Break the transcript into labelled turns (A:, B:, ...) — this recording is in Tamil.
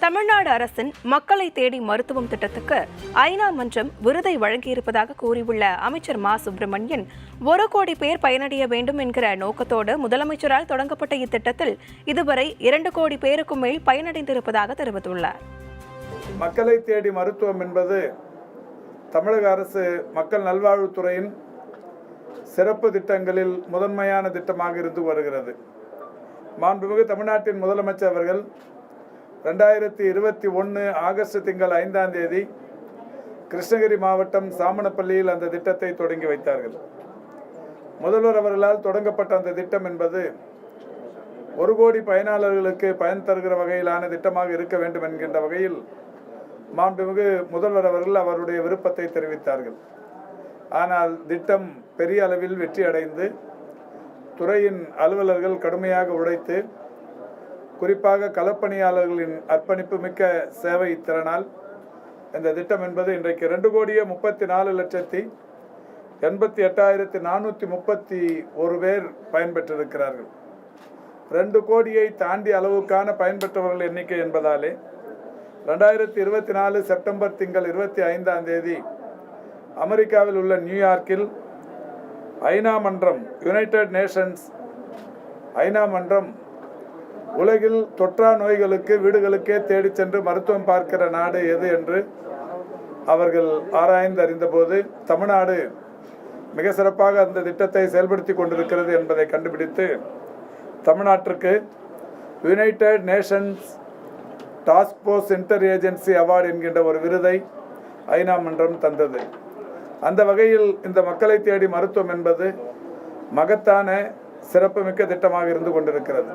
A: தமிழ்நாடு அரசின் மக்களை தேடி மருத்துவம் திட்டத்துக்கு ஐநா மன்றம் விருதை வழங்கியிருப்பதாக கூறியுள்ள அமைச்சர் மா சுப்பிரமணியன் 1 கோடி பேர் பயனடைய வேண்டும் என்கிற நோக்கத்தோடு முதலமைச்சரால் தொடங்கப்பட்ட இத்திட்டத்தில் இதுவரை 2 கோடி பேருக்கும் மேல் பயனடைந்திருப்பதாக தெரிவித்துள்ளார்.
B: மக்களை தேடி மருத்துவம் என்பது தமிழக அரசு மக்கள் நல்வாழ்வுத்துறையின் சிறப்பு திட்டங்களில் முதன்மையான திட்டமாக இருந்து வருகிறது. மாண்புமிகு தமிழ்நாட்டின் முதலமைச்சர் அவர்கள் 2021 ஆகஸ்ட் திங்கள் 5ஆம் தேதி கிருஷ்ணகிரி மாவட்டம் சாமனப்பள்ளியில் அந்த திட்டத்தை தொடங்கி வைத்தார்கள். முதல்வர் அவர்களால் தொடங்கப்பட்ட அந்த திட்டம் என்பது 1 கோடி பயனாளர்களுக்கு பயன் தருகிற வகையிலான திட்டமாக இருக்க வேண்டும் என்கின்ற வகையில் மாண்புமிகு முதல்வர் அவர்கள் அவருடைய விருப்பத்தை தெரிவித்தார்கள். ஆனால் திட்டம் பெரிய அளவில் வெற்றி அடைந்து துறையின் அலுவலர்கள் கடுமையாக உழைத்து குறிப்பாக களப்பணியாளர்களின் அர்ப்பணிப்பு மிக்க சேவை திறனால் இந்த திட்டம் என்பது இன்றைக்கு 2,34,88,431 பேர் பயன்பெற்றிருக்கிறார்கள். 2 கோடியை தாண்டி அளவுக்கான பயன்பெற்றவர்கள் எண்ணிக்கை என்பதாலே 2024 செப்டம்பர் திங்கள் 25ஆம் தேதி அமெரிக்காவில் உள்ள நியூயார்க்கில் ஐநா மன்றம் யுனைடெட் நேஷன்ஸ் ஐநா மன்றம் உலகில் தொற்றா நோய்களுக்கு வீடுகளுக்கே தேடி சென்று மருத்துவம் பார்க்கிற நாடு எது என்று அவர்கள் ஆராய்ந்து அறிந்தபோது தமிழ்நாடு மிக சிறப்பாக அந்த திட்டத்தை செயல்படுத்தி கொண்டிருக்கிறது என்பதை கண்டுபிடித்து தமிழ்நாட்டிற்கு United Nations task force inter agency award என்கின்ற ஒரு விருதை ஐநா மன்றம் தந்தது. அந்த வகையில் இந்த மக்களை தேடி மருத்துவம் என்பது மகத்தான சிறப்புமிக்க திட்டமாக இருந்து கொண்டிருக்கிறது.